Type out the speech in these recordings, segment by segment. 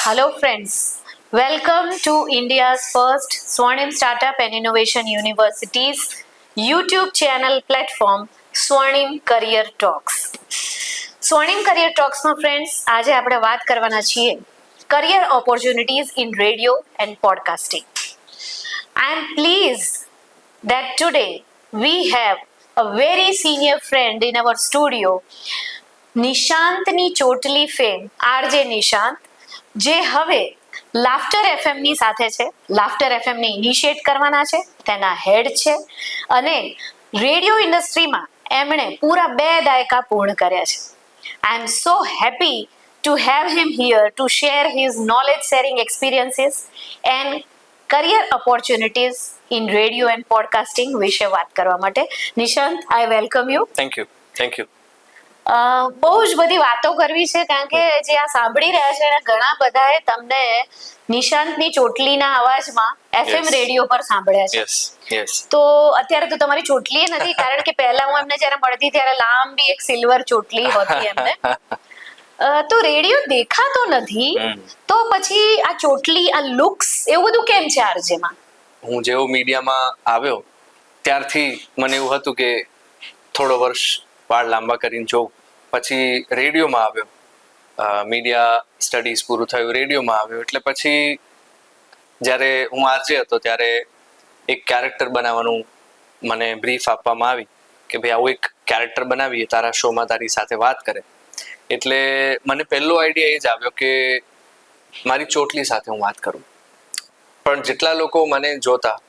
Hello, friends. Welcome to India's first Swarnim Startup and Innovation University's YouTube channel platform, Swarnim Career Talks. Swarnim Career Talks, માં friends, આજે આપણે વાત કરવાના છીએ career opportunities in radio and podcasting. I am pleased that today we have a very senior friend in our studio, નિશાંતની ચોટલી fame RJ Nishant, જે હવે લાફ્ટર એફએમ ની સાથે છે. લાફ્ટર એફએમ ને ઇનિશિયેટ કરવાના છે, તેના હેડ છે અને રેડિયો ઇન્ડસ્ટ્રીમાં એમણે પૂરા 2 દાયકા પૂર્ણ કર્યા છે. I am so happy to have him here to share his knowledge sharing experiences and career opportunities in radio and podcasting વિશે વાત કરવા માટે. Nishant, I welcome you. Thank you. બહુ જ બધી વાતો કરવી છે, કારણ કે જે આ સાંભળી રહ્યા છે એના ઘણા બધાએ તમને નિશાંતની ચોટલીના અવાજમાં એફએમ રેડિયો પર સાંભળ્યા છે. તો અત્યારે તો તમારી ચોટલી નથી, કારણ કે પહેલા હું એમને જયારે મળતી ત્યારે લાંબી એક સિલ્વર ચોટલી હતી એમને. તો રેડિયો દેખાતો નથી, તો પછી આ ચોટલી, આ લુક્સ, એવું બધું કેમ છે આરજેમાં? હું જેવો મીડિયામાં આવ્યો ત્યારથી મને એવું હતું કે થોડો વર્ષ વાળ લાંબા કરીને જોઉં. પછી રેડિયોમાં આવ્યો, મીડિયા સ્ટડીઝ પૂરું થયું, રેડિયોમાં આવ્યો. એટલે પછી જ્યારે હું આરજે હતો ત્યારે એક કેરેક્ટર બનાવવાનું મને બ્રીફ આપવામાં આવી કે ભાઈ આવું એક કેરેક્ટર બનાવીએ, તારા શોમાં તારી સાથે વાત કરે. એટલે મને પહેલો આઈડિયા એ જ આવ્યો કે મારી ચોટલી સાથે હું વાત કરું. પણ જેટલા લોકો મને જોતા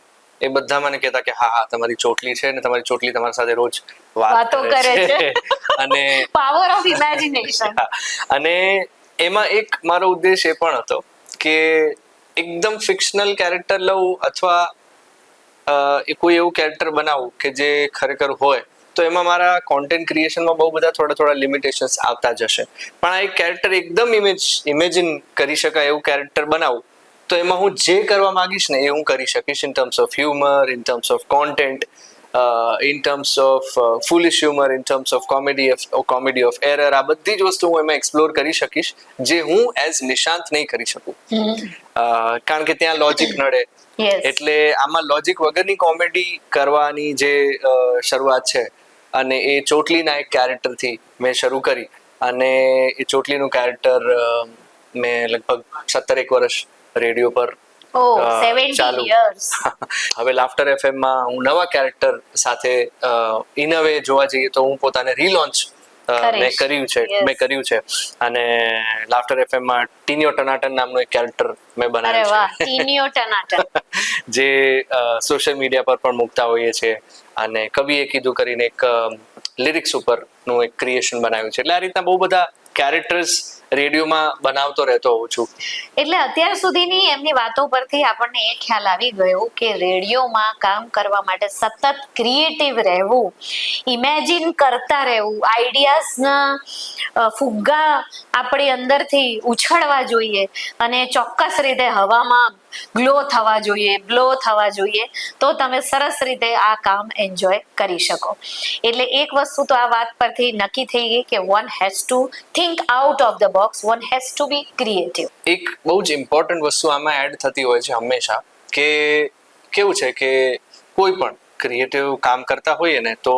એ બધા મને કહેતા કે હા તમારી ચોટલી છે ને તમારી ચોટલી તમારી સાથે રોજ વાતો કરે છે. અને પાવર ઓફ ઇમેજિનેશન. અને એમાં એક મારો ઉદ્દેશ એ પણ હતો કે એકદમ ફિક્શનલ કેરેક્ટર લઉં અથવા કોઈ એવું કેરેક્ટર બનાવું કે જે ખરેખર હોય, તો એમાં મારા કોન્ટેન્ટ ક્રિએશનમાં બહુ બધા થોડા લિમિટેશન્સ આવતા જશે. પણ આ એક કેરેક્ટર એકદમ ઇમેજિન કરી શકાય એવું કેરેક્ટર બનાવું, તો એમાં હું જે કરવા માંગીશ ને એ હું કરી શકીશ. In terms of humour, in terms of content, in terms of foolish humour, in terms of comedy of error. આ બધી જ વસ્તુ હું એમાં એક્સપ્લોર કરી શકીશ, જે હું એઝ નિશાંત નહીં કરી શકું, કારણ કે ત્યાં લોજિક નડે. એટલે આમાં લોજિક વગરની કોમેડી કરવાની જે શરૂઆત છે, અને એ ચોટલીના એક કેરેક્ટરથી મેં શરૂ કરી. અને એ ચોટલીનું કેરેક્ટર મેં લગભગ 17 વર્ષ રેડિયો પર ચાલુ. હવે લાફ્ટર એફએમ માં હું નવા કેરેક્ટર સાથે ઇન અ વે જોવા જઈએ તો હું પોતાને રીલોન્ચ મેં કર્યું છે. અને લાફ્ટર એફએમ માં ટીનિયો ટનાટન નામનું એક કેરેક્ટર મેં બનાવ્યું છે, જે સોશિયલ મીડિયા પર પણ મૂકતા હોઈએ છે. અને કવિએ કીધું કરીને એક લિરિક્સ ઉપર નું એક ક્રિએશન બનાવ્યું છે. એટલે આ રીતના બહુ બધા કેરેક્ટર્સ રેડિયોમાં બનાવતો રહેતો હોઉં છું. એટલે અત્યાર સુધીની એમની વાતો પરથી આપણને એ ખ્યાલ આવી ગયો કે રેડિયોમાં કામ કરવા માટે સતત ક્રિએટિવ રહેવું, ઇમેજિન કરતા રહેવું, આઈડિયાઝના ફુગ્ગા આપણી અંદરથી ઉછળવા જોઈએ અને ચોક્કસ રીતે હવામાં બ્લો થવા જોઈએ, તો તમે સરસ રીતે આ કામ એન્જોય કરી શકો. એટલે એક વસ્તુ તો આ વાત પરથી નક્કી થઈ ગઈ કે one has to think out of the box, one has to be creative. એક બહુ જ ઇમ્પોર્ટન્ટ વસ્તુ આમાં એડ થતી હોય છે હંમેશા, કે કેવું છે કે કોઈ પણ ક્રિએટિવ કામ કરતા હોઈએ ને, તો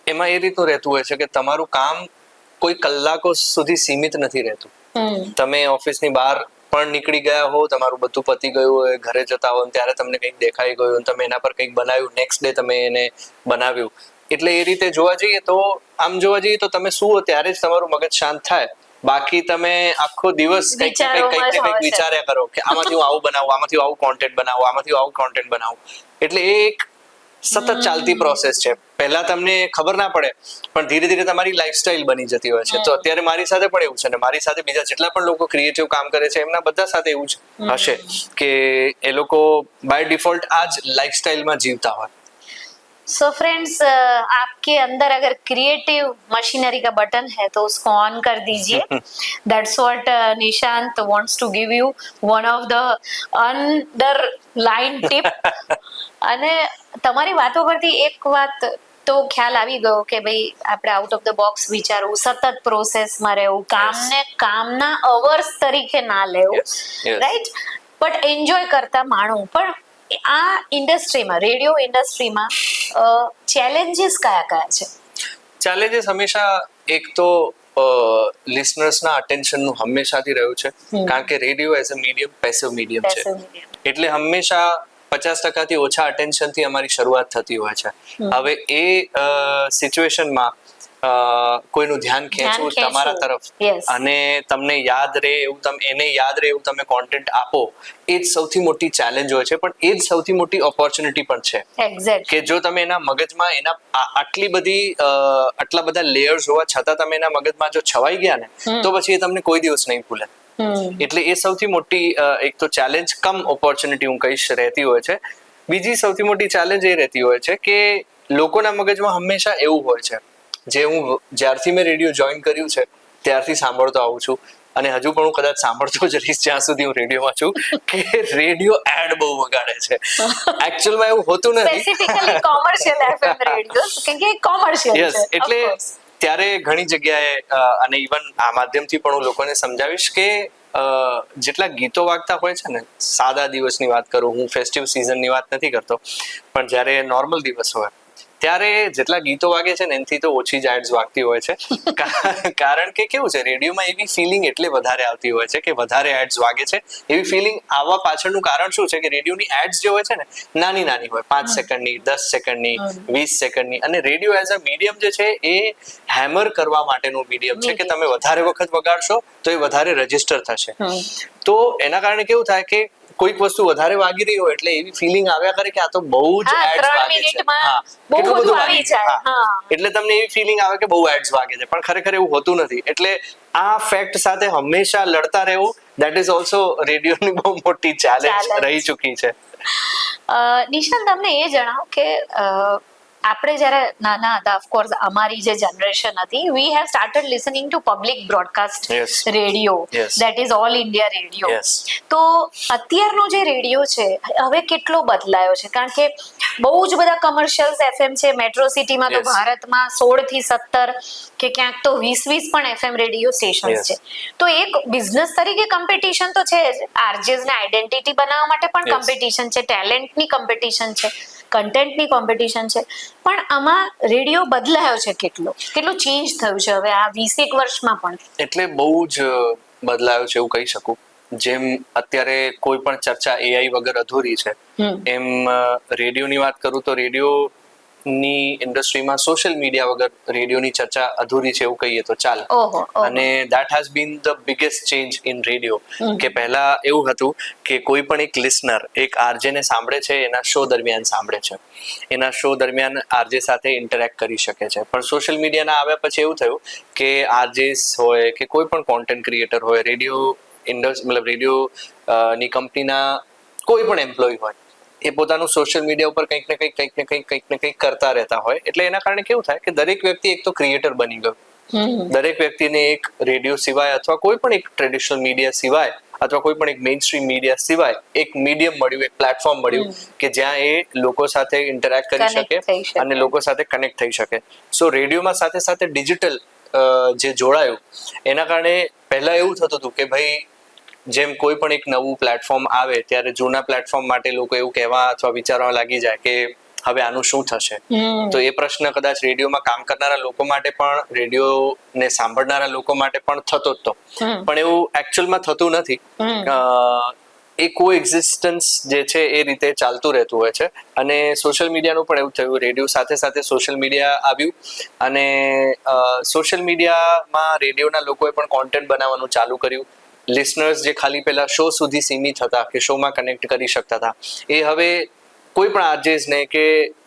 એમાં એ રીતનું રહેતું હોય છે કે તમારું કામ કોઈ કલાકો સુધી સીમિત નથી રહેતું. તમે ઓફિસની બહાર પણ નીકળી ગયા હો, તમારું બધું પતી ગયું હોય, ઘરે જતા હો ત્યારે તમને કંઈક દેખાઈ ગયું, તમે એના પર કંઈક બનાવ્યું, નેક્સ્ટ ડે તમે એને બનાવ્યું. એટલે એ રીતે જોવા જઈએ તો તમે સુવો ત્યારે જ તમારું મગજ શાંત થાય. બાકી તમે આખો દિવસ કંઈક વિચાર્યા કરો કે આમાંથી હું આવું બનાવું, આમાંથી આવું કોન્ટેન્ટ બનાવું, આમાંથી આવું કોન્ટેન્ટ બનાવું. એટલે એ એક સતત ચાલતી પ્રોસેસ છે. પહેલા તમને ખબર ના પડે, પણ ધીરે ધીરે તમારી લાઈફસ્ટાઈલ બની જતી હોય છે. તો અત્યારે મારી સાથે પણ એવું છે, ને મારી સાથે બીજા જેટલા પણ લોકો ક્રિએટિવ કામ કરે છે એમના બધા સાથે એવું જ હશે કે એ લોકો બાય ડિફોલ્ટ આ જ લાઈફસ્ટાઈલમાં જીવતા હોય. सो फ्रेंड्स, आपके अंदर अगर क्रिएटिव मशीनरी का बटन है तो उसको ऑन कर दीजिए. That's what Nishant wants to give you one of the underline tip. અને તમારી વાતો પરથી એક વાત તો ખ્યાલ આવી ગયો કે ભાઈ આપણે આઉટ ઓફ ધ બોક્સ વિચારવું, સતત પ્રોસેસમાં રહેવું, કામને કામના અવર્સ તરીકે ના લેવું, Yes, yes. Right, but enjoy કરતા માણવું. પણ આ ઇન્ડસ્ટ્રીમાં, રેડિયો ઇન્ડસ્ટ્રીમાં ચેલેન્જીસ કયા કયા છે? ચેલેન્જીસ હંમેશા એક તો લિસનર્સના અટેન્શનનું હંમેશાથી રહ્યું છે, કારણ કે radio as a medium passive medium છે, Passive medium. એટલે હંમેશા 50% ઓછા અટેન્શનથી અમારી શરૂઆત થતી હોય છે. હવે એ સિચ્યુએશનમાં કોઈનું ધ્યાન ખેંચવું ખેંચવું. તમારા તરફ, Yes. અને તમને યાદ રહે એવું, એને યાદ રહે એવું તમે કોન્ટેન્ટ આપો, એ જ સૌથી મોટી ચેલેન્જ હોય છે, પણ એ જ સૌથી મોટી ઓપોર્ચ્યુનિટી પણ છે. એક્ઝેક્ટ. કે જો તમે એના મગજમાં આટલા બધા લેયર્સ હોવા છતાં તમે એના મગજમાં જો છવાઈ ગયા ને, તો પછી એ તમને કોઈ દિવસ નહીં ભૂલે. એટલે એ સૌથી મોટી એક તો ચેલેન્જ કમ ઓપોર્ચ્યુનિટી હું કહીશ રહેતી હોય છે. બીજી સૌથી મોટી ચેલેન્જ એ રહેતી હોય છે કે લોકોના મગજમાં હંમેશા એવું હોય છે, જે હું જ્યારથી મેં રેડિયો જોઈન કર્યું છે ત્યારથી સાંભળતો આવું છું, અને હજુ પણ હું કદાચ સાંભળતો જ રહીશ જ્યાં સુધી હું રેડિયોમાં છું, કે રેડિયો એડ બહુ વગાડે છે. એકચ્યુઅલમાં એવું હોતું નથી. સ્પેસિફિકલી કોમર્શિયલ એફએમ રેડિયો, કેમ કે કોમર્શિયલ યસ, છે. એટલે ત્યારે ઘણી જગ્યાએ અને ઇવન આ માધ્યમથી પણ હું લોકોને સમજાવીશ કે જેટલા ગીતો વાગતા હોય છે ને, સાદા દિવસની વાત કરું, હું ફેસ્ટિવ સિઝનની વાત નથી કરતો, પણ જ્યારે નોર્મલ દિવસ હોય ત્યારે જેટલા ગીતો વાગે છે ને એનાથી તો ઓછી જ એડ્સ વાગતી હોય છે. કારણ કે કેવું છે, રેડિયોમાં એવી ફિલિંગ એટલે વધારે આવતી હોય છે કે વધારે એડ્સ વાગે છે. એવી ફિલિંગ આવવા પાછળનું કારણ શું છે કે રેડિયોની એડ્સ જે હોય છે ને, નાની નાની હોય, 5 સેકન્ડની, 10 સેકન્ડની, 20 સેકન્ડની, અને રેડિયો એઝ અ મીડિયમ જે છે એ હેમર કરવા માટેનું મીડિયમ છે કે તમે વધારે વખત વગાડશો તો એ વધારે રજીસ્ટર થશે. તો એના કારણે કેવું થાય કે કોઈક વસ્તુ વધારે વાગી રહી હોય એટલે એવી ફિલિંગ આવ્યા કરે કે આ તો બહુ જ એડ્સ 3 વાગે છે. મિનિટમાં બહુ કેટલું બધું બધું આવી વાગી જાય. જાય. એટલે તમને એવી ફિલિંગ આવે કે બહુ એડ્સ વાગે છે, પણ ખરેખર એવું હોતું નથી. એટલે આ ફેક્ટ સાથે હંમેશા લડતા રહેવું, દેટ ઇઝ ઓલ્સો રેડિયોની બહુ મોટી ચેલેન્જ રહી ચૂકી છે. નિશાન, તમને એ જણાવો કે આપણે જ્યારે નાના હતા, ઓફકોર્સ અમારી જે જનરેશન હતી, we have started listening to public broadcast Yes. Radio, Yes. That is all India radio. Yes. તો અત્યારનો જે રેડિયો છે હવે કેટલો બદલાયો છે? કારણ કે બહુ જ બધા કમર્શિયલ્સ એફએમ છે. મેટ્રો સિટીમાં તો Yes. ભારતમાં 16 થી 17 કે ક્યાંક તો 20 પણ એફએમ રેડિયો સ્ટેશન્સ Yes. છે. તો એક બિઝનેસ તરીકે કોમ્પિટિશન તો છે જ, આરજેસ ને આઈડેન્ટિટી બનાવવા માટે પણ Yes. કોમ્પિટિશન છે, ટેલેન્ટની કોમ્પિટિશન છે, કન્ટેન્ટની કોમ્પિટિશન છે. પણ આમાં રેડિયો બદલાયો છે કેટલો ચેન્જ થયું છે હવે આ 20 વર્ષમાં પણ? એટલે બહુ જ બદલાયો છે એવું કહી શકું. જેમ અત્યારે કોઈ પણ ચર્ચા એઆઈ વગર અધૂરી છે, એમ રેડિયોની વાત કરું તો રેડિયોની ઇન્ડસ્ટ્રીમાં સોશિયલ મીડિયા વગર રેડિયોની ચર્ચા અધૂરી છે એવું કહીએ તો ચાલે. ઓહો. અને that has been the biggest change in radio. કે પહેલા એવું હતું કે કોઈ પણ એક લિસનર એક આરજે ને સાંભળે છે, એના શો દરમિયાન સાંભળે છે, એના શો દરમિયાન આરજે સાથે ઇન્ટરેક્ટ કરી શકે છે. પણ સોશિયલ મીડિયાના આવ્યા પછી એવું થયું કે આરજેસ હોય કે કોઈ પણ કોન્ટેન્ટ ક્રિએટર હોય, રેડિયોની કંપનીના કોઈ પણ એમ્પ્લોય હોય, એ પોતાનું સોશિયલ મીડિયા ઉપર કંઈક ને કંઈક કરતા રહેતા હોય. એટલે એના કારણે કેવું થાય કે દરેક વ્યક્તિ એક તો ક્રિએટર બની ગયો. દરેક વ્યક્તિને એક રેડિયો સિવાય અથવા કોઈ પણ એક ટ્રેડિશનલ મીડિયા સિવાય અથવા કોઈ પણ એક મેઇન સ્ટ્રીમ મીડિયા સિવાય એક મીડિયમ મળ્યું, એક પ્લેટફોર્મ મળ્યું કે જ્યાં એ લોકો સાથે ઇન્ટરેક્ટ કરી શકે અને લોકો સાથે કનેક્ટ થઈ શકે. સો રેડિયોમાં સાથે સાથે ડિજિટલ જે જોડાયું, એના કારણે પહેલા એવું થતું હતું કે ભાઈ જેમ કોઈ પણ એક નવું પ્લેટફોર્મ આવે ત્યારે જૂના પ્લેટફોર્મ માટે લોકો એવું કહેવા અથવા વિચારવા લાગી જાય કે હવે આનું શું થશે. તો એ પ્રશ્ન કદાચ રેડિયોમાં કામ કરનારા લોકો માટે પણ, રેડિયોને સાંભળનારા લોકો માટે પણ થતો જ તો, પણ એવું એકચ્યુઅલમાં થતું નથી. એ કો એક્ઝિસ્ટન્સ જે છે એ રીતે ચાલતું રહેતું હોય છે. અને સોશિયલ મીડિયાનું પણ એવું થયું, રેડિયો સાથે સાથે સોશિયલ મીડિયા આવ્યું અને સોશિયલ મીડિયામાં રેડિયોના લોકોએ પણ કોન્ટેન્ટ બનાવવાનું ચાલુ કર્યું. લિસનર્સ જે ખાલી પહેલા શો સુધી સીમિત હતા કે શોમાં કનેક્ટ કરી શકતા હતા, એ હવે કોઈ પણ આરજેસને કે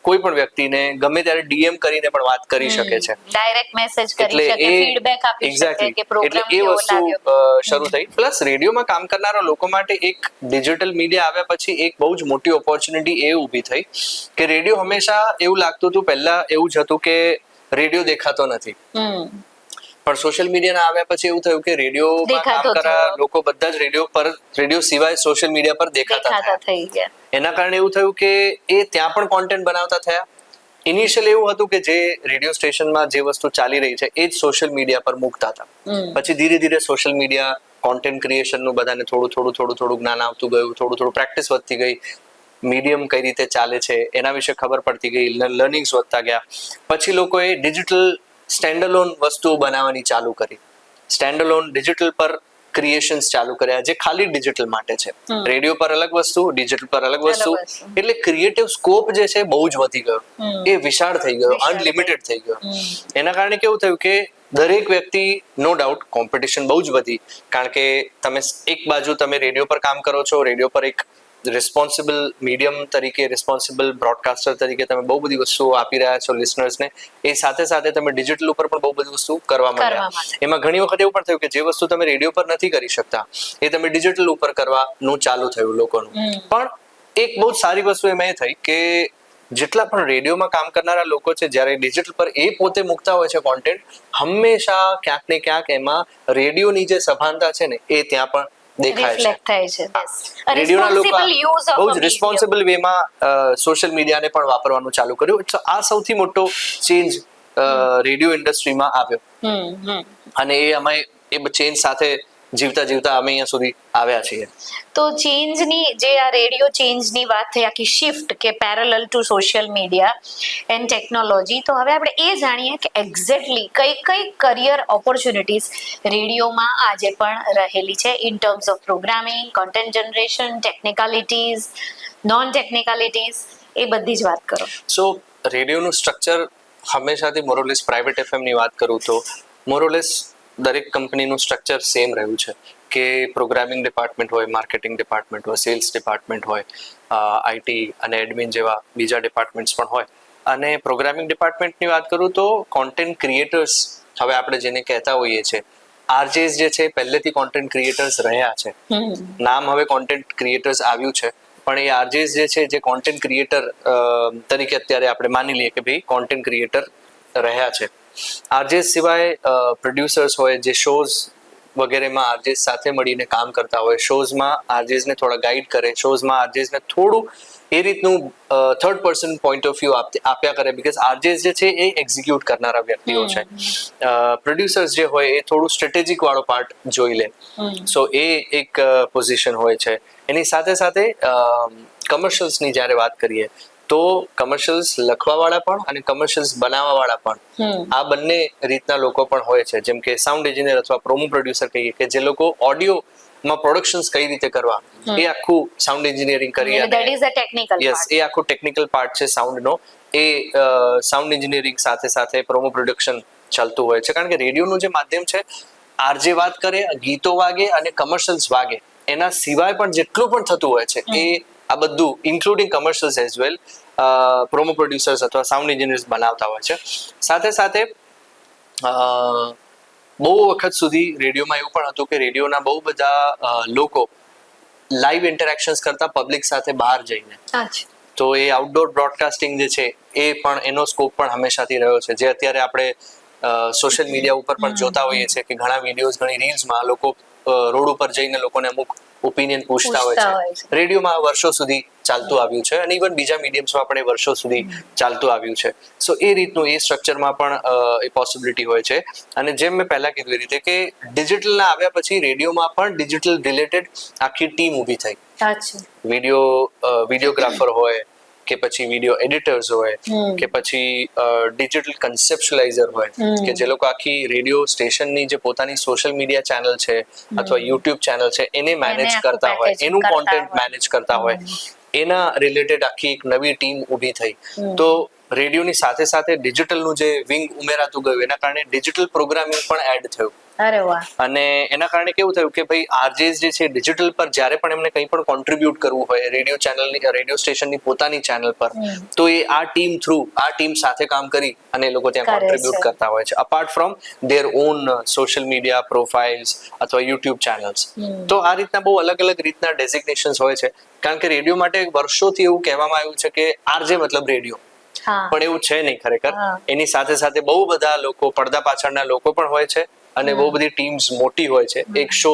કોઈ પણ વ્યક્તિને ગમે ત્યારે ડીએમ કરીને પણ વાત કરી શકે છે, ડાયરેક્ટ મેસેજ કરી શકે, ફીડબેક આપી શકે કે પ્રોગ્રામ કેવો લાગ્યો. શરૂ થઈ. પ્લસ રેડિયોમાં કામ કરનારા લોકો માટે એક ડિજિટલ મીડિયા આવ્યા પછી એક બહુ જ મોટી ઓપોર્ચ્યુનિટી એ ઊભી થઈ કે રેડિયો હંમેશા એવું લાગતું હતું, પહેલા એવું જ હતું કે રેડિયો દેખાતો નથી, પણ સોશિયલ મીડિયાના આવ્યા પછી એવું થયું કે રેડિયોમાં કામ કરનારા લોકો બધા જ રેડિયો સિવાય સોશિયલ મીડિયા પર દેખાતા થઈ ગયા. એના કારણે એવું થયું કે એ ત્યાં પણ કોન્ટેન્ટ બનાવતા થયા ઇનિશિયલ એવું હતું કે જે રેડિયો સ્ટેશનમાં જે વસ્તુ ચાલી રહી છે એ જ સોશિયલ મીડિયા પર મૂકતા હતા. પછી ધીરે ધીરે સોશિયલ મીડિયા કોન્ટેન્ટ ક્રિએશનનું બધાને થોડું જ્ઞાન આવતું ગયું, થોડું પ્રેક્ટિસ વધતી ગઈ, મીડિયમ કઈ રીતે ચાલે છે એના વિશે ખબર પડતી ગઈ, લર્નિંગ્સ વધતા ગયા. પછી લોકોએ ડિજિટલ સ્ટેન્ડઅલોન વસ્તુઓ બનાવવાની ચાલુ કરી, સ્ટેન્ડઅલોન ડિજિટલ પર ક્રિએશન્સ ચાલુ કર્યા જે ખાલી ડિજિટલ માટે છે. રેડિયો પર અલગ વસ્તુ, ડિજિટલ પર અલગ વસ્તુ, એટલે ક્રિએટિવ સ્કોપ જે છે બહુ જ વધી ગયો, એ વિશાળ થઈ ગયો, અનલિમિટેડ થઈ ગયો. એના કારણે કેવું થયું કે દરેક વ્યક્તિ, નો ડાઉટ કોમ્પિટિશન બહુ જ વધી, કારણ કે તમે એક બાજુ તમે રેડિયો પર કામ કરો છો, રેડિયો પર એક રિસ્પોન્સિબલ મીડિયમ તરીકે, રિસ્પોન્સિબલ બ્રોડકાસ્ટર તરીકે તમે બહુ બધી વસ્તુઓ આપી રહ્યા છો લિસનર્સને, એ સાથે સાથે તમે ડિજિટલ ઉપર પણ બહુ બધી વસ્તુ કરવા માંડ્યા. એમાં ઘણી વખત એવું પણ થયું કે જે વસ્તુ તમે રેડિયો પર નથી કરી શકતા એ તમે ડિજિટલ ઉપર કરવાનું ચાલુ થયું લોકોનું. પણ એક બહુ સારી વસ્તુ એમાં એ થઈ કે જેટલા પણ રેડિયોમાં કામ કરનારા લોકો છે, જ્યારે ડિજિટલ પર એ પોતે મૂકતા હોય છે કોન્ટેન્ટ, હંમેશા ક્યાંક ને ક્યાંક એમાં રેડિયોની જે સભાનતા છે ને એ ત્યાં પણ દેખાય છે. રેડિયોના લોકો બહુ જ રિસ્પોન્સિબલ વેમાં સોશિયલ મીડિયાને પણ વાપરવાનું ચાલુ કર્યું. આ સૌથી મોટો ચેન્જ રેડિયો ઇન્ડસ્ટ્રીમાં આવ્યો, અને એ અમે એ ચેન્જ સાથે જીવતા જીવતા અમે અહીંયા સુધી આવ્યા છીએ. તો ચેન્જની જે આ રેડિયો ચેન્જની વાત થઈ, આખી શિફ્ટ કે parallel to social media and technology, તો હવે આપણે એ જાણીએ કે એક્ઝેક્ટલી કઈ કઈ કરિયર ઓપોર્ચ્યુનિટીઝ રેડિયોમાં આજે પણ રહેલી છે in terms of programming, content generation, technicalities, non technicalities, એ બધી જ વાત કરો. સો રેડિયોનું સ્ટ્રક્ચર હંમેશાથી મોરોલેસ, પ્રાઇવેટ એફએમની વાત કરું તો મોરોલેસ દરેક કંપનીનું સ્ટ્રક્ચર સેમ રહ્યું છે કે પ્રોગ્રામિંગ ડિપાર્ટમેન્ટ હોય, માર્કેટિંગ ડિપાર્ટમેન્ટ હોય, સેલ્સ ડિપાર્ટમેન્ટ હોય, આઈટી અને એડમિન જેવા બીજા ડિપાર્ટમેન્ટ્સ પણ હોય. અને પ્રોગ્રામિંગ ડિપાર્ટમેન્ટની વાત કરું તો કોન્ટેન્ટ ક્રિએટર્સ, હવે આપણે જેને કહેતા હોઈએ છીએ, આરજેસ જે છે પહેલેથી કોન્ટેન્ટ ક્રિએટર્સ રહ્યા છે. નામ હવે કોન્ટેન્ટ ક્રિએટર્સ આવ્યું છે, પણ એ આરજેસ જે છે, જે કોન્ટેન્ટ ક્રિએટર તરીકે અત્યારે આપણે માની લઈએ કે ભાઈ કોન્ટેન્ટ ક્રિએટર રહ્યા છે. આરજેસ સિવાય પ્રોડ્યુસર્સ હોય જે શોઝ વગેરેમાં આરજેસ સાથે મળીને કામ કરતા હોય, શોઝમાં આરજેસને થોડા ગાઈડ કરે, શોઝમાં આરજેસને થોડું એ રીતનું third person point of view આપ્યા કરે, બીકોઝ આરજેસ જે છે એ એક્ઝિક્યુટ કરનારા વ્યક્તિઓ છે. પ્રોડ્યુસર્સ જે હોય એ થોડું સ્ટ્રેટેજિક વાળો પાર્ટ જોઈ લે, સો એ એક પોઝિશન હોય છે. એની સાથે સાથે કમર્શિયલ્સની જ્યારે વાત કરીએ તો કમર્શિયલ્સ લખવાવાળા પણ અને કમર્શિયલ્સ બનાવવાવાળા પણ, આ બંને રીતના લોકો પણ હોય છે. જેમ કે સાઉન્ડ એન્જિનિયર અથવા પ્રોમો પ્રોડ્યુસર કહીએ કે જે લોકો ઓડિયોમાં પ્રોડક્શન્સ કઈ રીતે કરવા, એ આખું સાઉન્ડ એન્જિનિયરિંગ કરી, યસ, એ આખું ટેકનિકલ પાર્ટ છે સાઉન્ડનો, એ સાઉન્ડ એન્જિનિયરિંગ સાથે સાથે પ્રોમો પ્રોડક્શન ચાલતું હોય છે. કારણ કે રેડિયોનું જે માધ્યમ છે, આરજે વાત કરે, ગીતો વાગે અને કમર્શિયલ્સ વાગે, એના સિવાય પણ જેટલું પણ થતું હોય છે એ આ બધું including commercials as well promo producers અથવા સાઉન્ડ એન્જિનિયર્સ બનાવતા હોય છે. સાથે સાથે બહુ વખત સુધી રેડિયોમાં એવું પણ હતું કે રેડિયોના બહુ બધા લોકો લાઈવ ઇન્ટરેક્શન્સ કરતા પબ્લિક સાથે બહાર જઈને, તો એ આઉટડોર બ્રોડકાસ્ટિંગ જે છે એ પણ એનો સ્કોપ પણ હંમેશાથી રહ્યો છે. જે અત્યારે આપણે સોશિયલ મીડિયા ઉપર પણ જોતા હોઈએ છીએ કે ઘણા વિડીયોઝ, ઘણી રીલ્સમાં લોકો રોડ ઉપર જઈને લોકોને અમુક ઓપિનિયન પૂછતા હોય છે. રેડિયોમાં વર્ષો સુધી ચાલતું આવ્યું છે, અને ઇવન બીજા મીડિયમ્સમાં પણ એ વર્ષો સુધી ચાલતું આવ્યું છે. સો એ રીતનું એ સ્ટ્રક્ચરમાં પણ એ પોસિબિલિટી હોય છે. અને જેમ મેં પહેલા કીધું એ રીતે કે ડિજિટલના આવ્યા પછી રેડિયોમાં પણ ડિજિટલ રિલેટેડ આખી ટીમ ઊભી થઈ. વિડીયોગ્રાફર હોય કે પછી વિડીયો એડિટર્સ હોય કે પછી ડિજિટલ કન્સેપ્ચ્યુલાઇઝર હોય કે જે લોકો આખી રેડિયો સ્ટેશનની જે પોતાની સોશિયલ મીડિયા ચેનલ છે અથવા યુટ્યુબ ચેનલ છે એને મેનેજ કરતા હોય, એનું કોન્ટેન્ટ મેનેજ કરતા હોય, એના રિલેટેડ આખી એક નવી ટીમ ઊભી થઈ. તો રેડિયોની સાથે સાથે ડિજિટલનું જે વિંગ ઉમેરાતું ગયું, એના કારણે ડિજિટલ પ્રોગ્રામિંગ પણ એડ થયું. અને એના કારણે કેવું થયું કે ભાઈ આરજેસ જે છે ડિજિટલ પર જ્યારે પણ એમને કંઈ પણ કોન્ટ્રીબ્યુટ કરવું હોય રેડિયો ચેનલની, રેડિયો સ્ટેશનની પોતાની ચેનલ પર, તો એ આ ટીમ થ્રુ, આ ટીમ સાથે કામ કરી અને એ લોકો ત્યાં કોન્ટ્રીબ્યુટ કરતા હોય છે, apart from there on social media profiles અથવા યુટ્યુબ ચેનલ્સ. તો આ રીતના બહુ અલગ અલગ રીતના ડેઝિગ્નેશન્સ હોય છે. કારણ કે રેડિયો માટે વર્ષોથી એવું કહેવામાં આવ્યું છે કે આરજે મતલબ રેડિયો, પણ એવું છે નહીં ખરેખર. એની સાથે સાથે બહુ બધા લોકો, પડદા પાછળના લોકો પણ હોય છે, અને બહુ બધી ટીમ્સ મોટી હોય છે. એક શો,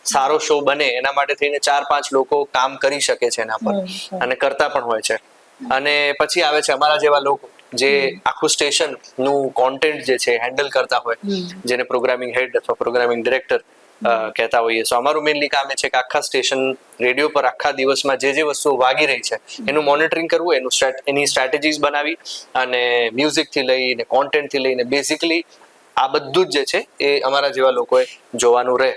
સારો શો બને એના માટે થઈને 4-5 લોકો કામ કરી શકે છે એના પર, અને કરતા પણ હોય છે. અને પછી આવે છે અમારા જેવા લોકો જે આખું સ્ટેશન નું કોન્ટેન્ટ જે છે હેન્ડલ કરતા હોય, જેને પ્રોગ્રામિંગ હેડ અથવા પ્રોગ્રામિંગ ડિરેક્ટર કહેતા હોઈએ. સો અમારું મેઇનલી કામ એ છે કે આખા સ્ટેશન રેડિયો પર આખા દિવસમાં જે વસ્તુઓ વાગી રહી છે એનું મોનિટરિંગ કરવું, એની સ્ટ્રેટેજીસ બનાવી, અને મ્યુઝિક થી લઈને કોન્ટેન્ટ થી લઈને બેઝિકલી આ બધું જ જે છે એ અમારા જેવા લોકોએ જોવાનું રહે.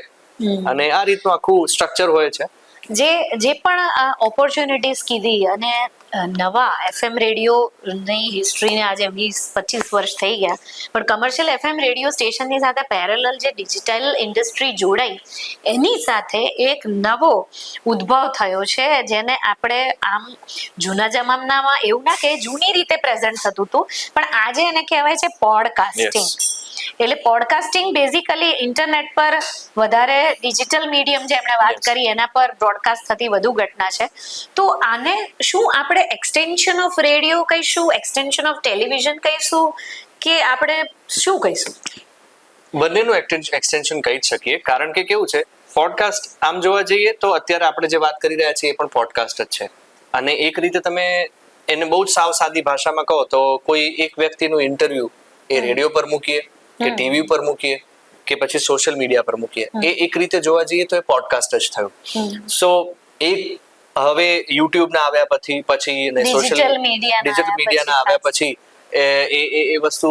અને આ રીતનું આખું સ્ટ્રક્ચર હોય છે. જે પણ આ ઓપોર્ચ્યુનિટીઝ કીધી, અને નવા FM રેડિયોની હિસ્ટ્રીને આજે 20-25 વર્ષ થઈ ગયા, પણ કમર્શિયલ FM રેડિયો સ્ટેશનની સાથે પેરેલલ જે ડિજિટલ ઇન્ડસ્ટ્રી જોડાઈ, એની સાથે એક નવો ઉદ્ભવ થયો છે, જેને આપણે આમ જૂના જમાનામાં એવું ના કે જૂની રીતે પ્રેઝન્ટ થતું હતું, પણ આજે એને કહેવાય છે પોડકાસ્ટિંગ. એટલે પોડકાસ્ટિંગ બેઝિકલી ઇન્ટરનેટ પર વધારે ડિજિટલ મીડિયમ જે એમણે વાત કરી એના પર બ્રોડકાસ્ટ થતી વધુ ઘટના છે. તો આને શું આપણે એક્સટેન્શન ઓફ રેડિયો કહીશું, એક્સટેન્શન ઓફ ટેલિવિઝન કહીશું, કે આપણે શું કહીશું? બંનેનું એક્સટેન્શન કહી જ શકીએ, કારણ કે કેવું છે, પોડકાસ્ટ આમ જોવા જઈએ તો અત્યારે આપણે જે વાત કરી રહ્યા છીએ એ પણ પોડકાસ્ટ જ છે. અને એક રીતે તમે એને બહુ જ સાવ સાદી ભાષામાં કહો તો કોઈ એક વ્યક્તિનું ઇન્ટરવ્યુ એ રેડિયો પર મૂકીએ કે ટીવી પર મૂકીએ કે પછી સોશિયલ મીડિયા પર મૂકીએ, એ એક રીતે જોવા જઈએ તો એ પોડકાસ્ટ જ થયું. સો હવે યુટ્યુબ ના આવ્યા પછી ને સોશિયલ ડિજિટલ મીડિયાના આવ્યા પછી એ વસ્તુ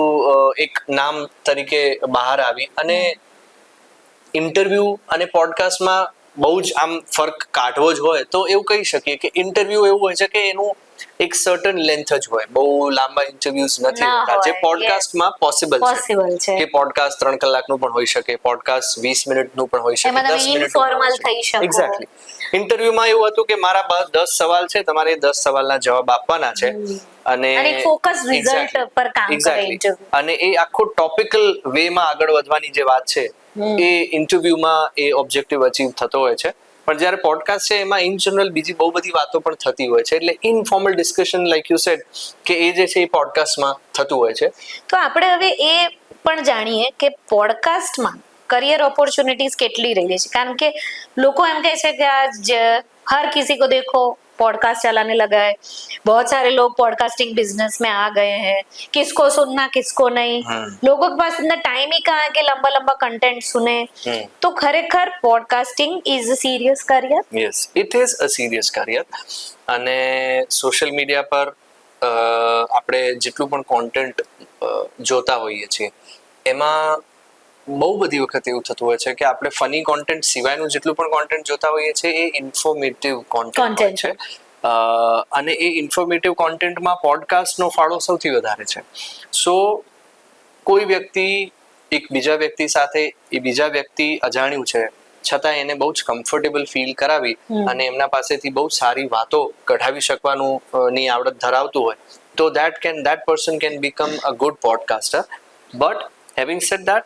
એક નામ તરીકે બહાર આવી. અને ઇન્ટરવ્યુ અને પોડકાસ્ટમાં બહુ જ આમ ફરક કાઢવો જ હોય તો એવું કહી શકીએ કે ઇન્ટરવ્યુ એવું હોય છે કે એનું એક સર્ટન લેન્થ જ હોય, બહુ લાંબા ઇન્ટરવ્યુઝ નથી હોતા, જે પોડકાસ્ટમાં પોસિબલ છે. કે પોડકાસ્ટ 3 કલાકનું પણ હોઈ શકે, પોડકાસ્ટ 20 મિનિટનું પણ હોઈ શકે, 10 મિનિટનું. એક્ઝેક્ટલી. ઇન્ટરવ્યુમાં એવું હતું કે મારા બસ 10 સવાલ છે, તમારે 10 સવાલના જવાબ આપવાના છે, અને ફોકસ રિઝલ્ટ પર કામ કરે ઇન્ટરવ્યુ. અને એ આખો ટોપિકલ વેમાં આગળ વધવાની જે વાત છે એ ઇન્ટરવ્યુમાં એ ઓબ્જેક્ટિવ અચીવ થતો હોય છે. પણ જ્યારે પોડકાસ્ટ છે એમાં ઇન જનરલ બીજી બહુ બધી વાતો પણ થતી હોય છે, એટલે informal discussion like you sad કે એ જે છે એ પોડકાસ્ટમાં થતું હોય છે. તો આપણે હવે એ પણ જાણીએ કે પોડકાસ્ટમાં करियर अपॉर्चुनिटीज કેટલી રહી છે, કારણ કે લોકો એમ કહે છે કે आज हर किसी को देखो पॉडकास्ट चलाने लगा है, बहुत सारे लोग पॉडकास्टिंग बिजनेस में आ गए हैं, किसको सुनना किसको नहीं, लोगों के पास इतना टाइम ही कहाँ है कि लंबा लंबा कंटेंट सुने. तो खरेखर podcasting is a serious career. Yes, it is a serious career. અને સોશિયલ મીડિયા પર આપણે જેટલું પણ કોન્ટેન્ટ જોતા હોઈએ છીએ એમાં બહુ બધી વખત એવું થતું હોય છે કે આપણે ફની કોન્ટેન્ટ સિવાયનું જેટલું પણ કોન્ટેન્ટ જોતા હોઈએ છીએ એ ઇન્ફોર્મેટિવ કોન્ટેન્ટ છે. અને એ ઇન્ફોર્મેટિવ કોન્ટેન્ટમાં પોડકાસ્ટનો ફાળો સૌથી વધારે છે. સો કોઈ વ્યક્તિ એક બીજા વ્યક્તિ સાથે, એ બીજા વ્યક્તિ અજાણ્યું છે છતાં એને બહુ જ કમ્ફર્ટેબલ ફીલ કરાવી અને એમના પાસેથી બહુ સારી વાતો કઢાવી શકવાનું ની આવડત ધરાવતું હોય તો that person can become a good podcaster. But having said that,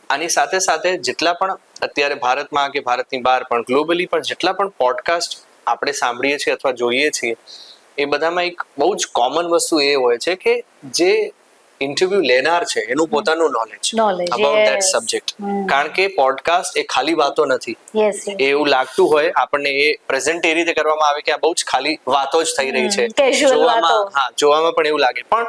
આની સાથે સાથે જેટલા પણ અત્યારે ભારતમાં કે ભારતની બહાર પણ ગ્લોબલી પણ જેટલા પણ પોડકાસ્ટ આપણે સાંભળીએ છીએ અથવા જોઈએ છીએ એ બધામાં એક બહુ જ કોમન વસ્તુ એ હોય છે કે જે ઇન્ટરવ્યુ લેનાર છે એનું પોતાનું નોલેજ અબાઉટ ધેટ સબ્જેક્ટ. કારણ કે પોડકાસ્ટ એ ખાલી વાતો નથી. એવું લાગતું હોય આપણને, એ પ્રેઝન્ટ એ રીતે કરવામાં આવે કે આ બહુ જ ખાલી વાતો જ થઈ રહી છે, જોવામાં પણ એવું લાગે. પણ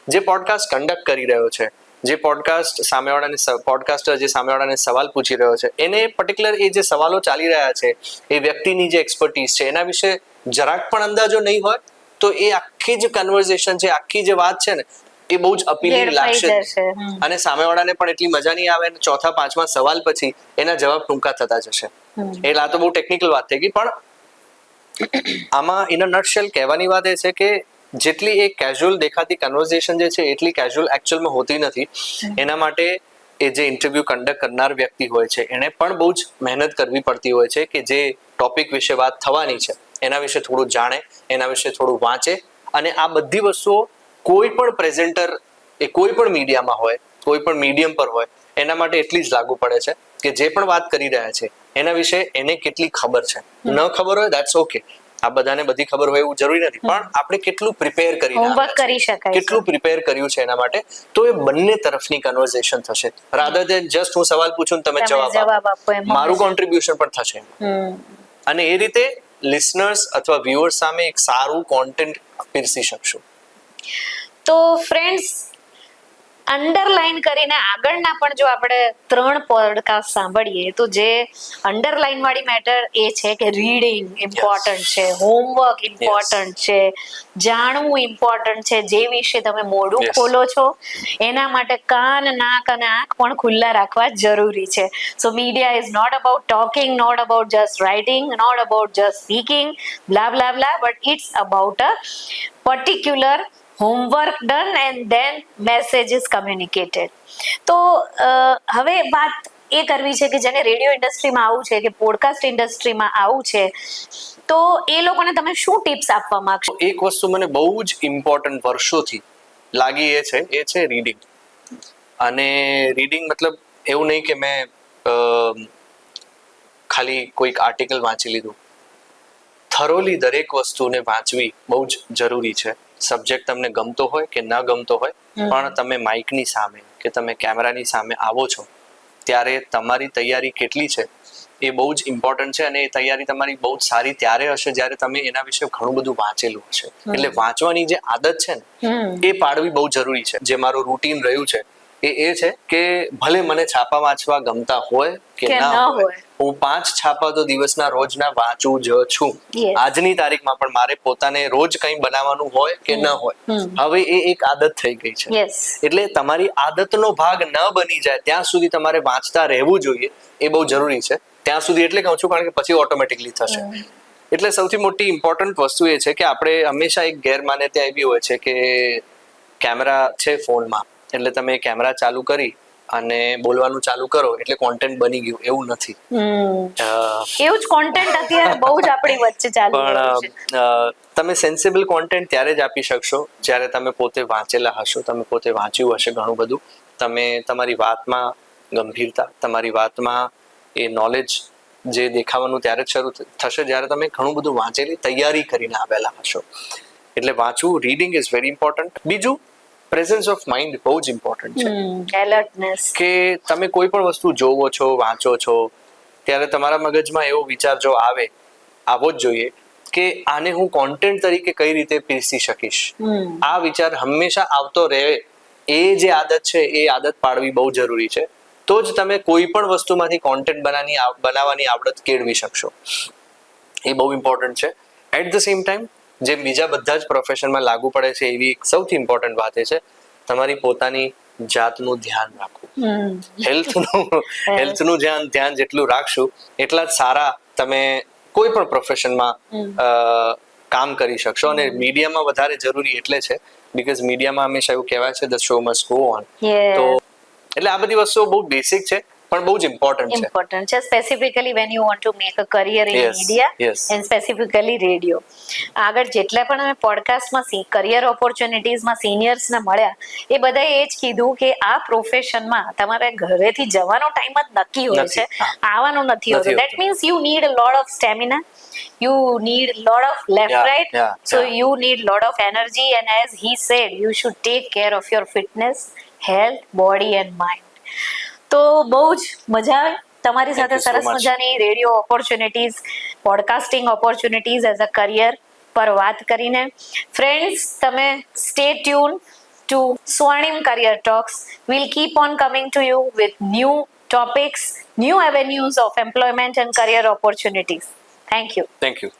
જે પોડકાસ્ટ કન્ડક્ટ કરી રહ્યો છે, જે પોડકાસ્ટર જે સામેવાળાને સવાલ પૂછી રહ્યો છે, એને પર્ટિક્યુલર એ જે સવાલો ચાલી રહ્યા છે એ વ્યક્તિની જે એક્સપર્ટીઝ છે એના વિશે જરાક પણ અંદાજો નહીં હોય તો એ આખી જ કન્વર્ઝેશન છે, આખી જે વાત છે ને એ બહુ જ અપીલિંગ લાગશે અને સામેવાળાને પણ એટલી મજા નહીં આવે અને ચોથા પાંચમા સવાલ પછી એના જવાબ ટૂંકા થતા જશે. એટલે આ તો બહુ ટેકનિકલ વાત થઈ ગઈ, પણ આમાં ઇન અ નટશેલ કહેવાની વાત એ છે કે જેટલી એક કેઝ્યુઅલ દેખાતી કન્વર્ઝેશન જે છે એટલી કેઝ્યુઅલ એકચ્યુઅલમાં હોતી નથી. એના માટે એ જે ઇન્ટરવ્યુ કન્ડક્ટ કરનાર વ્યક્તિ હોય છે એને પણ બહુ જ મહેનત કરવી પડતી હોય છે કે જે ટોપિક વિશે વાત થવાની છે એના વિશે થોડું જાણે, એના વિશે થોડું વાંચે. અને આ બધી વસ્તુઓ કોઈ પણ પ્રેઝન્ટર એ કોઈ પણ મીડિયામાં હોય, કોઈ પણ મીડિયમ પર હોય, એના માટે એટલી જ લાગુ પડે છે કે જે પણ વાત કરી રહ્યા છે એના વિશે એને કેટલી ખબર છે. ન ખબર હોય દેટ્સ ઓકે, આ બધાને બધી ખબર હોય એવું જરૂરી નથી, પણ આપણે કેટલું પ્રિપેર કેટલું પ્રિપેર કર્યું છે એના માટે, તો એ બંને તરફની કન્વર્ઝેશન થશે. રાધર દેન જસ્ટ હું સવાલ પૂછું તમે જવાબ આપો, મારું કોન્ટ્રીબ્યુશન પણ થશે. અને એ રીતે લિસનર્સ અથવા વ્યુઅર્સ સામે એક સારું કોન્ટેન્ટ પીરસી શકશું. તો ફ્રેન્ડ્સ, અંડરલાઈન કરીને આગળના પણ જો આપણે 3 પોડકાસ્ટ સાંભળીએ તો જે અંડરલાઈન વાળી મેટર એ છે કે રીડિંગ ઇમ્પોર્ટન્ટ છે, હોમવર્ક ઇમ્પોર્ટન્ટ છે, જાણવું ઇમ્પોર્ટન્ટ છે. જે વિશે તમે મોઢું ખોલો છો એના માટે કાન, નાક અને આંખ પણ ખુલ્લા રાખવા જરૂરી છે. So media is not about talking, not about just writing, not about just speaking, blah blah blah, but it's about a particular homework done and then message is communicated. તો હવે વાત એ કરવી છે કે જેને રેડિયો ઇન્ડસ્ટ્રીમાં આવું છે કે પોડકાસ્ટ ઇન્ડસ્ટ્રીમાં આવું છે, તો એ લોકોને તમે શું ટિપ્સ આપવા માંગશો? એક વસ્તુ મને બહુ જ ઇમ્પોર્ટન્ટ વર્ષોથી લાગી એ છે રીડિંગ. અને રીડિંગ મતલબ એવું નહીં કે મેં ખાલી કોઈક આર્ટિકલ વાંચી લીધું. થરોલી દરેક વસ્તુને વાંચવી બહુ જ જરૂરી છે. સબ્જેક્ટ તમને ગમતો હોય કે ન ગમતો હોય, પણ તમે માઇકની સામે કે તમે કેમેરાની સામે આવો છો ત્યારે તમારી તૈયારી કેટલી છે એ બહુ જ ઇમ્પોર્ટન્ટ છે. અને એ તૈયારી તમારી બહુ જ સારી ત્યારે હશે જ્યારે તમે એના વિશે ઘણું બધું વાંચેલું હશે. એટલે વાંચવાની જે આદત છે ને એ પાડવી બહુ જરૂરી છે. જે મારું રૂટીન રહ્યું છે એ છે કે ભલે મને છાપા વાંચવા ગમતા હોય કે ના હોય, હું 5 છાપા તો દિવસના રોજના વાંચું જ છું. આજની તારીખમાં પણ મારે પોતાને રોજ કંઈ બનાવવાનું હોય કે ન હોય, હવે એ એક આદત થઈ ગઈ છે. એટલે તમારી આદતનો ભાગ ન બની જાય ત્યાં સુધી તમારે વાંચતા રહેવું જોઈએ. એ બહુ જરૂરી છે. ત્યાં સુધી એટલે કહું છું કારણ કે પછી ઓટોમેટિકલી થશે. એટલે સૌથી મોટી ઇમ્પોર્ટન્ટ વસ્તુ એ છે કે આપણે હંમેશા એક ગેરમાન્યતા એવી હોય છે કે કેમેરા છે ફોનમાં એટલે તમે કેમેરા ચાલુ કરી અને બોલવાનું ચાલુ કરો એટલે કોન્ટેન્ટ બની ગયું, એવું નથી. એવું જ કોન્ટેન્ટ અત્યારે બહુ જ આપણી વચ્ચે ચાલી રહ્યું છે. પણ તમે સેન્સિબલ કોન્ટેન્ટ ત્યારે જ આપી શકશો જ્યારે તમે પોતે વાંચેલા હશો, તમે પોતે વાંચ્યું હશે ઘણું બધું, તમે તમારી વાતમાં ગંભીરતા, તમારી વાતમાં એ નોલેજ જે દેખાવાનું ત્યારે જ શરૂ થશે જ્યારે તમે ઘણું બધું વાંચેલી તૈયારી કરીને આવેલા હશો. એટલે વાંચવું, રીડિંગ ઇઝ વેરી ઇમ્પોર્ટન્ટ. બીજું, પ્રેઝન્સ ઓફ માઇન્ડ બહુ જ ઇમ્પોર્ટન્ટ છે. એલર્ટનેસ, કે તમે કોઈ પણ વસ્તુ જોવો છો, વાંચો છો ત્યારે તમારા મગજમાં એવો વિચાર જો આવો જ જોઈએ કે આને હું કોન્ટેન્ટ તરીકે કઈ રીતે પીરસી શકીશ. આ વિચાર હંમેશા આવતો રહે. એ જે આદત છે એ આદત પાડવી બહુ જરૂરી છે. તો જ તમે કોઈ પણ વસ્તુમાંથી કોન્ટેન્ટ બનાવવાની આવડત કેળવી શકશો. એ બહુ ઇમ્પોર્ટન્ટ છે. એટ ધ સેમ ટાઈમ જે બીજા બધા જ પ્રોફેશનમાં લાગુ પડે છે એવી એક સૌથી ઇમ્પોર્ટન્ટ વાત એ છે તમારી પોતાની જાતનું ધ્યાન રાખવું. હેલ્થનું ધ્યાન જેટલું રાખશું એટલા જ સારા તમે કોઈ પણ પ્રોફેશનમાં કામ કરી શકશો. અને મીડિયામાં વધારે જરૂરી એટલે છે બીકોઝ મીડિયામાં હંમેશા એવું કહેવાય છે the show must go on. તો એટલે આ બધી વસ્તુઓ બહુ બેસિક છે પણ બહુ જ ઇમ્પોર્ટન્ટ છે. Specifically when you want to make a career in media and specifically radio. આગળ જેટલા પણ અમે પોડકાસ્ટમાં કરિયર ઓપોર્ચ્યુનિટીઝમાં સિનિયર્સને મળ્યા એ બધાએ એ જ કીધું કે આ પ્રોફેશનમાં તમારે ઘરેથી જવાનો ટાઈમ જ નક્કી હોય છે, આવવાનો નથી હોતો. That means you need a lot of stamina, you need lot of left right, so you need lot of energy, and as he said you should take care of your fitness, health, body and mind. તો બહુ જ મજા આવે તમારી સાથે સરસ મજાની radio opportunities, podcasting opportunities as a career પર વાત કરીને. ફ્રેન્ડ્સ, તમે stay tune to Swarnim Career Talks. We'll keep on coming to you with new topics, new avenues of employment and career opportunities. Thank you. Thank you.